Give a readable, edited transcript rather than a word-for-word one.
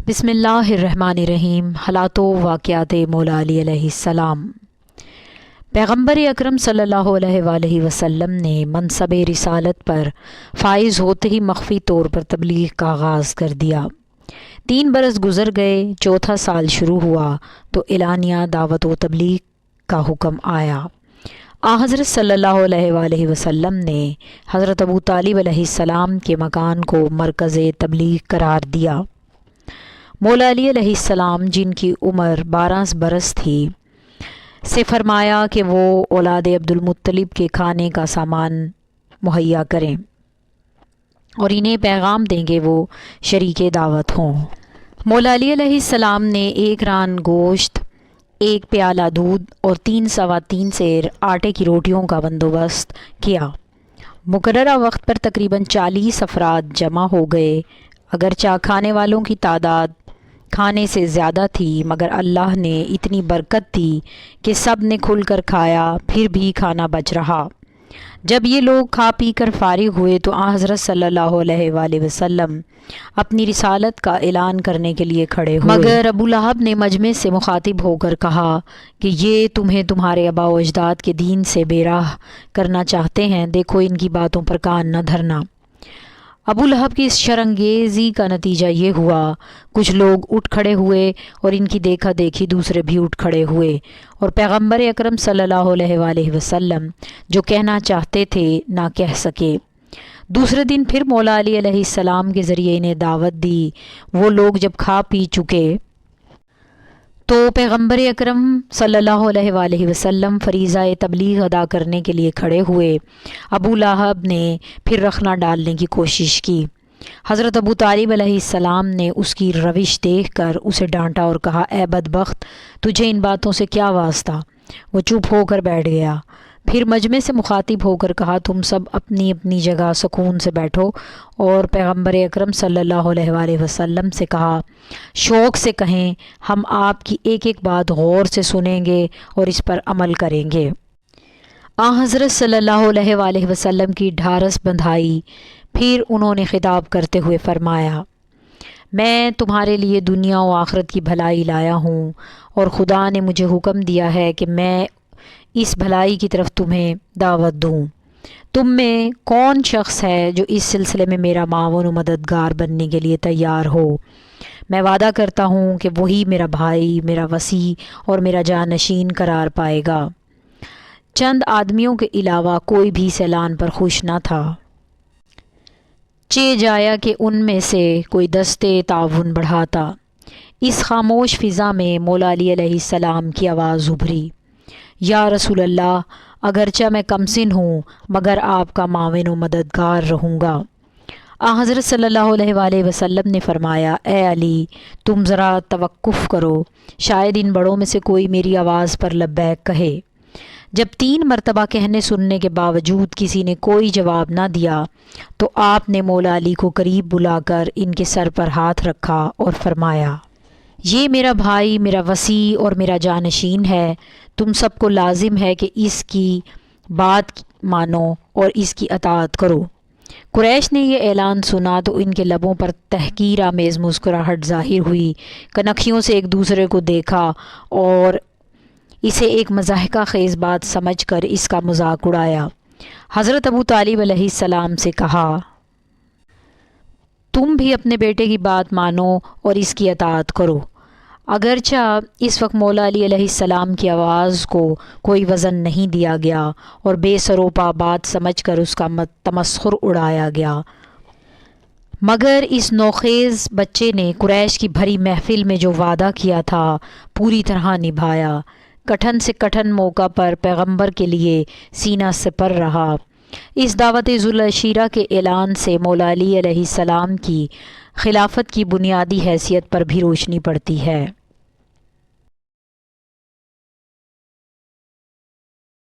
بسم اللہ الرحمن الرحیم۔ حالات و واقعات مولا علی علیہ السلام۔ پیغمبر اکرم صلی اللہ علیہ وآلہ وسلم نے منصب رسالت پر فائز ہوتے ہی مخفی طور پر تبلیغ کا آغاز کر دیا۔ 3 برس گزر گئے، چوتھا سال شروع ہوا تو اعلانیہ دعوت و تبلیغ کا حکم آیا۔ حضرت صلی اللہ علیہ وآلہ وسلم نے حضرت ابو طالب علیہ السلام کے مکان کو مرکز تبلیغ قرار دیا۔ مولا علی علیہ السلام، جن کی عمر 12 برس تھی، سے فرمایا کہ وہ اولاد عبد المطلب کے کھانے کا سامان مہیا کریں اور انہیں پیغام دیں کہ وہ شریک دعوت ہوں۔ مولا علی علیہ السلام نے 1 ران گوشت، 1 پیالہ دودھ اور 3 سوا 3 سیر آٹے کی روٹیوں کا بندوبست کیا۔ مقررہ وقت پر تقریباً 40 افراد جمع ہو گئے۔ اگرچہ کھانے والوں کی تعداد کھانے سے زیادہ تھی، مگر اللہ نے اتنی برکت دی کہ سب نے کھل کر کھایا، پھر بھی کھانا بچ رہا۔ جب یہ لوگ کھا پی کر فارغ ہوئے تو حضرت صلی اللہ علیہ وآلہ وسلم اپنی رسالت کا اعلان کرنے کے لیے کھڑے ہوئے، مگر ابو لہب نے مجمع سے مخاطب ہو کر کہا کہ یہ تمہیں تمہارے آباء و اجداد کے دین سے بے راہ کرنا چاہتے ہیں، دیکھو ان کی باتوں پر کان نہ دھرنا۔ ابو لہب کی اس شرانگیزی کا نتیجہ یہ ہوا، کچھ لوگ اٹھ کھڑے ہوئے اور ان کی دیکھا دیکھی دوسرے بھی اٹھ کھڑے ہوئے، اور پیغمبر اکرم صلی اللہ علیہ وآلہ وسلم جو کہنا چاہتے تھے نہ کہہ سکے۔ دوسرے دن پھر مولا علی علیہ السلام کے ذریعے انہیں دعوت دی۔ وہ لوگ جب کھا پی چکے تو پیغمبر اکرم صلی اللہ علیہ وآلہ وسلم فریضہ تبلیغ ادا کرنے کے لیے کھڑے ہوئے۔ ابو لہب نے پھر رخنہ ڈالنے کی کوشش کی۔ حضرت ابو طالب علیہ السلام نے اس کی روش دیکھ کر اسے ڈانٹا اور کہا، اے بدبخت، تجھے ان باتوں سے کیا واسطہ؟ وہ چپ ہو کر بیٹھ گیا۔ پھر مجمع سے مخاطب ہو کر کہا، تم سب اپنی اپنی جگہ سکون سے بیٹھو، اور پیغمبر اکرم صلی اللہ علیہ وآلہ وسلم سے کہا، شوق سے کہیں، ہم آپ کی ایک ایک بات غور سے سنیں گے اور اس پر عمل کریں گے۔ حضرت صلی اللہ علیہ وآلہ وسلم کی ڈھارس بندھائی، پھر انہوں نے خطاب کرتے ہوئے فرمایا، میں تمہارے لیے دنیا و آخرت کی بھلائی لایا ہوں، اور خدا نے مجھے حکم دیا ہے کہ میں اس بھلائی کی طرف تمہیں دعوت دوں۔ تم میں کون شخص ہے جو اس سلسلے میں میرا معاون و مددگار بننے کے لیے تیار ہو؟ میں وعدہ کرتا ہوں کہ وہی میرا بھائی، میرا وصی اور میرا جانشین قرار پائے گا۔ چند آدمیوں کے علاوہ کوئی بھی اس اعلان پر خوش نہ تھا۔ چہ جایا کہ ان میں سے کوئی دستے تعاون بڑھاتا۔ اس خاموش فضا میں مولا علی علیہ السلام کی آواز ابھری، یا رسول اللہ، اگرچہ میں کمسن ہوں مگر آپ کا معاون و مددگار رہوں گا۔ حضرت صلی اللہ علیہ وآلہ وسلم نے فرمایا، اے علی، تم ذرا توقف کرو، شاید ان بڑوں میں سے کوئی میری آواز پر لبیک کہے۔ جب 3 مرتبہ کہنے سننے کے باوجود کسی نے کوئی جواب نہ دیا تو آپ نے مولا علی کو قریب بلا کر ان کے سر پر ہاتھ رکھا اور فرمایا، یہ میرا بھائی، میرا وصی اور میرا جانشین ہے، تم سب کو لازم ہے کہ اس کی بات مانو اور اس کی اطاعت کرو۔ قریش نے یہ اعلان سنا تو ان کے لبوں پر تحقیر آمیز مسکراہٹ ظاہر ہوئی۔ کنکھیوں سے ایک دوسرے کو دیکھا اور اسے ایک مضحکہ خیز بات سمجھ کر اس کا مذاق اڑایا۔ حضرت ابو طالب علیہ السلام سے کہا، تم بھی اپنے بیٹے کی بات مانو اور اس کی اطاعت کرو۔ اگرچہ اس وقت مولا علی علیہ السلام کی آواز کو کوئی وزن نہیں دیا گیا اور بے سروپا بات سمجھ کر اس کا تمسخر اڑایا گیا، مگر اس نوخیز بچے نے قریش کی بھری محفل میں جو وعدہ کیا تھا پوری طرح نبھایا۔ کٹھن سے کٹھن موقع پر پیغمبر کے لیے سینہ سپر رہا۔ اس دعوت ذوالعشیرہ کے اعلان سے مولا علی علیہ السلام کی خلافت کی بنیادی حیثیت پر بھی روشنی پڑتی ہے۔